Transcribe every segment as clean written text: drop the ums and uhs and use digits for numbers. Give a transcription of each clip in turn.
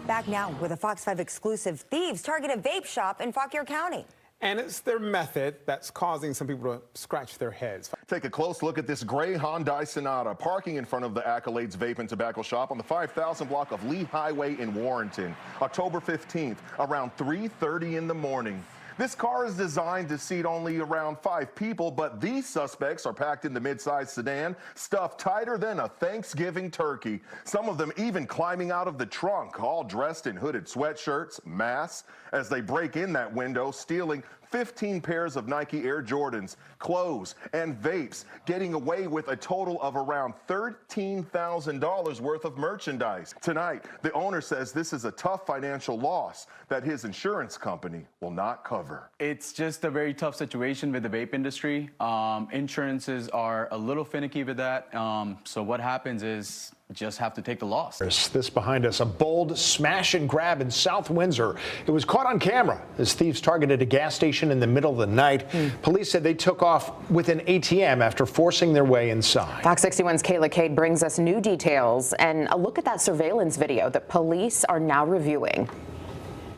Back now with a Fox 5 exclusive. Thieves target a vape shop in Fauquier County. And it's their method that's causing some people to scratch their heads. Take a close look at this gray Hyundai Sonata parking in front of the Accolades Vape and Tobacco Shop on the 5000 block of Lee Highway in Warrenton, October 15th, around 3:30 in the morning. This car is designed to seat only around 5 people, but these suspects are packed in the mid-sized sedan, stuffed tighter than a Thanksgiving turkey. Some of them even climbing out of the trunk, all dressed in hooded sweatshirts, masks, as they break in that window, stealing 15 pairs of Nike Air Jordans, clothes, and vapes, getting away with a total of around $13,000 worth of merchandise. Tonight, the owner says this is a tough financial loss that his insurance company will not cover. It's just a very tough situation with the vape industry. Insurances are a little finicky with that. So what happens is just have to take the loss. This behind us, a bold smash and grab in South Windsor. It was caught on camera as thieves targeted a gas station in the middle of the night. Police said they took off with an ATM after forcing their way inside. Fox 61's Kayla Cade brings us new details and a look at that surveillance video that police are now reviewing.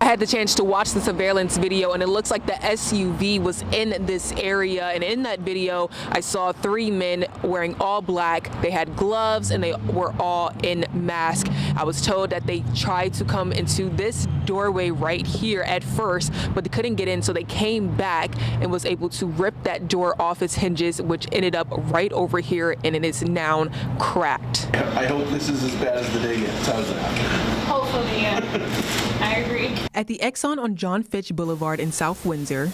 I had the chance to watch the surveillance video, and it looks like the SUV was in this area. And in that video, I saw 3 men wearing all black. They had gloves and they were all in masks. I was told that they tried to come into this doorway right here at first, but they couldn't get in, so they came back and was able to rip that door off its hinges, which ended up right over here, and it is now cracked. I hope this is as bad as the day gets. How's that? Hopefully, yeah. I agree. At the Exxon on John Fitch Boulevard in South Windsor,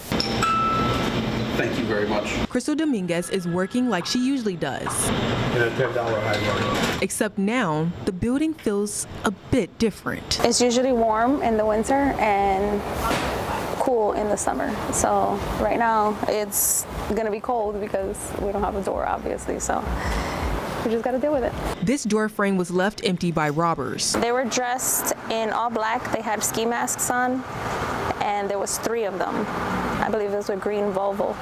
thank you very much. Crystal Dominguez is working like she usually does. In a $10 high road. Except now, the building feels a bit different. It's usually warm in the winter and cool in the summer. So right now it's gonna be cold because we don't have a door, obviously. So we just got to deal with it. This door frame was left empty by robbers. They were dressed in all black. They had ski masks on, and there was 3 of them. I believe those were green Volvo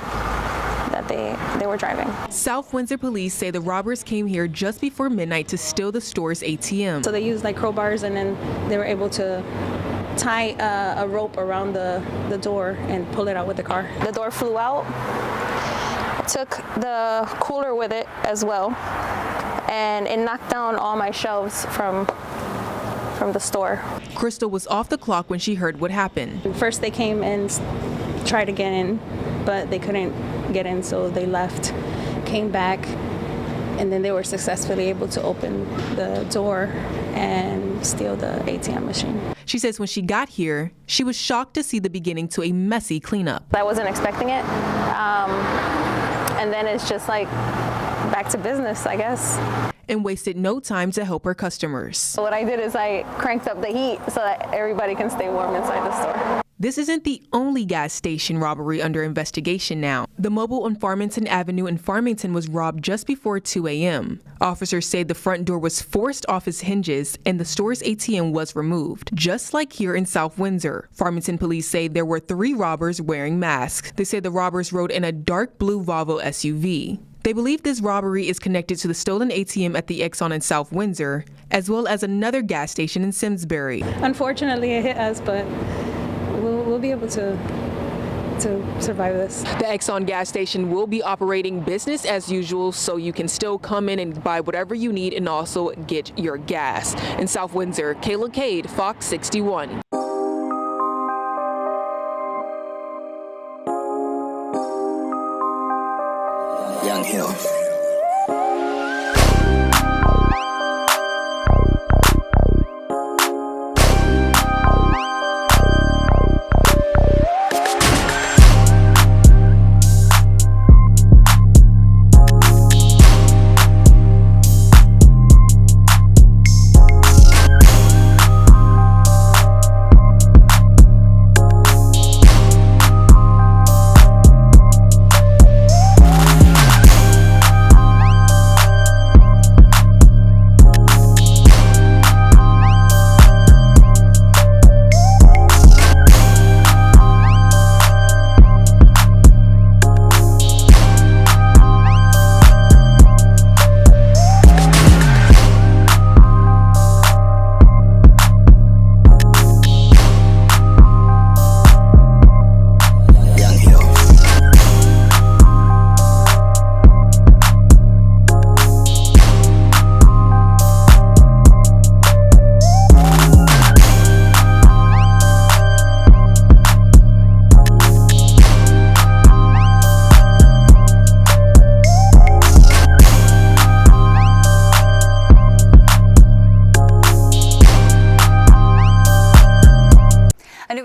that they were driving. South Windsor police say the robbers came here just before midnight to steal the store's ATM. So they used like crowbars, and then they were able to tie a rope around the door and pull it out with the car. The door flew out. Took the cooler with it as well, and it knocked down all my shelves from the store. Crystal was off the clock when she heard what happened. First they came and tried to get in, but they couldn't get in, so they left, came back, and then they were successfully able to open the door and steal the ATM machine. She says when she got here, she was shocked to see the beginning to a messy cleanup. I wasn't expecting it. And then it's just like back to business, I guess. And wasted no time to help her customers. So what I did is I cranked up the heat so that everybody can stay warm inside the store. This isn't the only gas station robbery under investigation now. The Mobile on Farmington Avenue in Farmington was robbed just before 2 a.m. Officers say the front door was forced off its hinges and the store's ATM was removed, just like here in South Windsor. Farmington police say there were 3 robbers wearing masks. They say the robbers rode in a dark blue Volvo SUV. They believe this robbery is connected to the stolen ATM at the Exxon in South Windsor, as well as another gas station in Simsbury. Unfortunately, it hit us, but we'll be able to survive this. The Exxon gas station will be operating business as usual, so you can still come in and buy whatever you need and also get your gas. In South Windsor, Kayla Cade, Fox 61. Young Hill.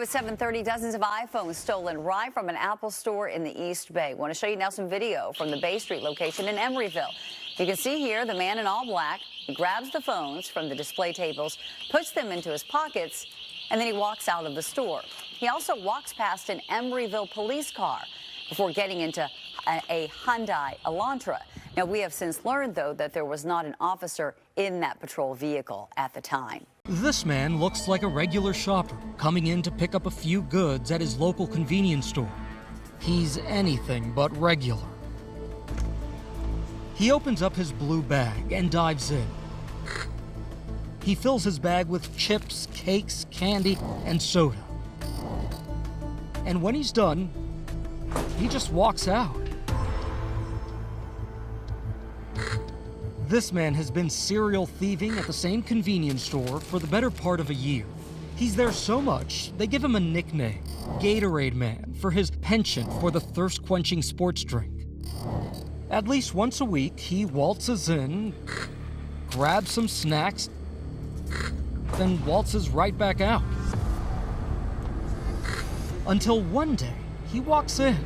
at 7:30, dozens of iPhones stolen right from an Apple store in the East Bay. Want to show you now some video from the Bay Street location in Emeryville. You can see here the man in all black. He grabs the phones from the display tables, puts them into his pockets, and then he walks out of the store. He also walks past an Emeryville police car before getting into a Hyundai Elantra. Now, we have since learned, though, that there was not an officer in that patrol vehicle at the time. This man looks like a regular shopper coming in to pick up a few goods at his local convenience store. He's anything but regular. He opens up his blue bag and dives in. He fills his bag with chips, cakes, candy, and soda. And when he's done, he just walks out. This man has been serial thieving at the same convenience store for the better part of a year. He's there so much, they give him a nickname, Gatorade Man, for his penchant for the thirst-quenching sports drink. At least once a week, he waltzes in, grabs some snacks, then waltzes right back out. Until one day, he walks in,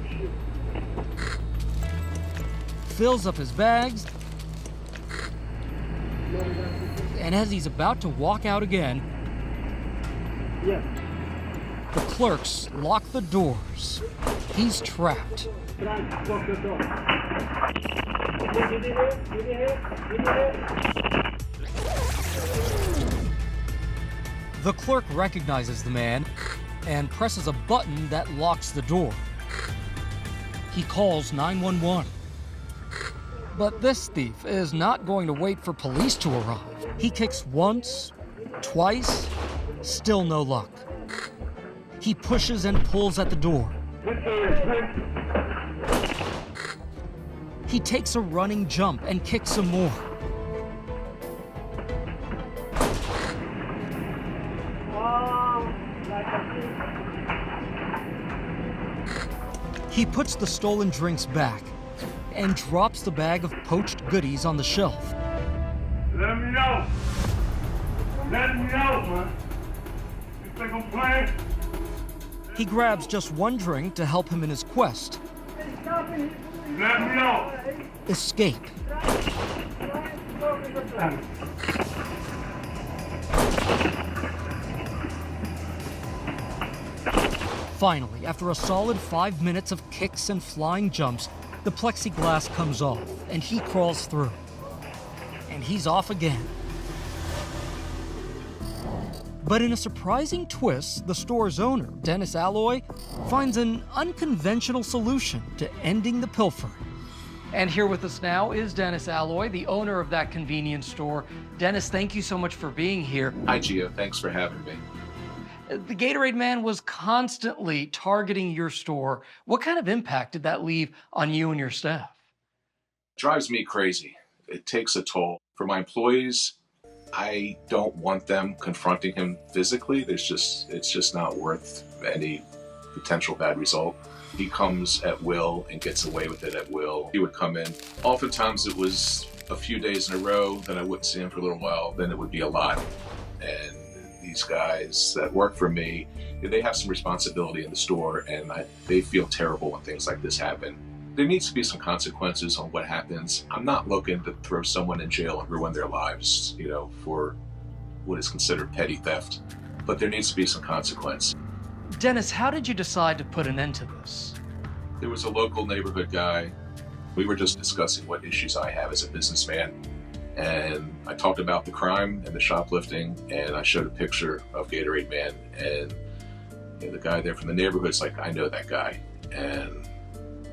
fills up his bags, and as he's about to walk out again, the clerks lock the doors. He's trapped. The clerk recognizes the man and presses a button that locks the door. He calls 911. But this thief is not going to wait for police to arrive. He kicks once, twice, still no luck. He pushes and pulls at the door. He takes a running jump and kicks some more. He puts the stolen drinks back and drops the bag of poached goodies on the shelf. Let me know. Let me know, man. You think I'm playing? He grabs just one drink to help him in his quest. Let me know. Escape. Finally, after a solid 5 minutes of kicks and flying jumps, the plexiglass comes off and he crawls through. And he's off again. But in a surprising twist, the store's owner, Dennis Alloy, finds an unconventional solution to ending the pilfering. And here with us now is Dennis Alloy, the owner of that convenience store. Dennis, thank you so much for being here. Hi, Gio. Thanks for having me. The Gatorade Man was constantly targeting your store. What kind of impact did that leave on you and your staff? It drives me crazy. It takes a toll. For my employees, I don't want them confronting him physically. It's just not worth any potential bad result. He comes at will and gets away with it at will. He would come in. Oftentimes it was a few days in a row, then I wouldn't see him for a little while, then it would be a lot. And these guys that work for me, they have some responsibility in the store, and they feel terrible when things like this happen. There needs to be some consequences on what happens. I'm not looking to throw someone in jail and ruin their lives, for what is considered petty theft, but there needs to be some consequence. Dennis, how did you decide to put an end to this? There was a local neighborhood guy. We were just discussing what issues I have as a businessman. And I talked about the crime and the shoplifting, and I showed a picture of Gatorade Man, and the guy there from the neighborhood's like, I know that guy. And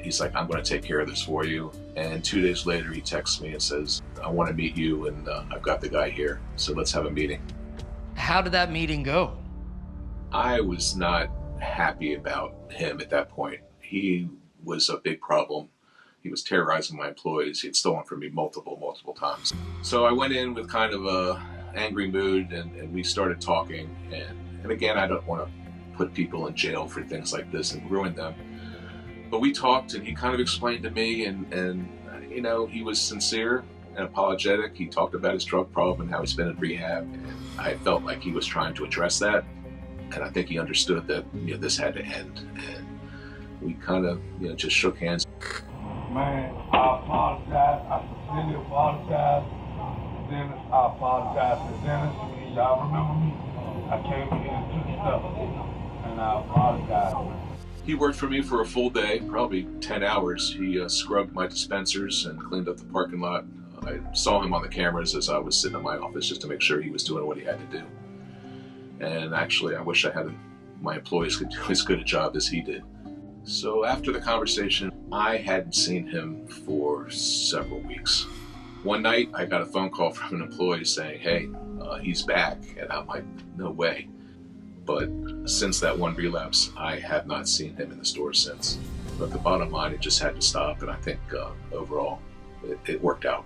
he's like, I'm going to take care of this for you. And 2 days later, he texts me and says, I want to meet you, and I've got the guy here, so let's have a meeting. How did that meeting go? I was not happy about him at that point. He was a big problem. He was terrorizing my employees. He had stolen from me multiple times. So I went in with kind of a angry mood, and we started talking. And again, I don't want to put people in jail for things like this and ruin them. But we talked, and he kind of explained to me, and he was sincere and apologetic. He talked about his drug problem and how he's been in rehab. And I felt like he was trying to address that. And I think he understood that this had to end. And we kind of just shook hands. Man, I apologize. I sincerely apologize. Dennis, I apologize to Dennis. Y'all remember me? I came in here and took stuff, and I apologize. He worked for me for a full day, probably 10 hours. He scrubbed my dispensers and cleaned up the parking lot. I saw him on the cameras as I was sitting in my office just to make sure he was doing what he had to do. And actually, I wish I had my employees could do as good a job as he did. So after the conversation, I hadn't seen him for several weeks. One night, I got a phone call from an employee saying, hey, he's back. And I'm like, no way. But since that one relapse, I have not seen him in the store since. But the bottom line, it just had to stop. And I think overall, it worked out.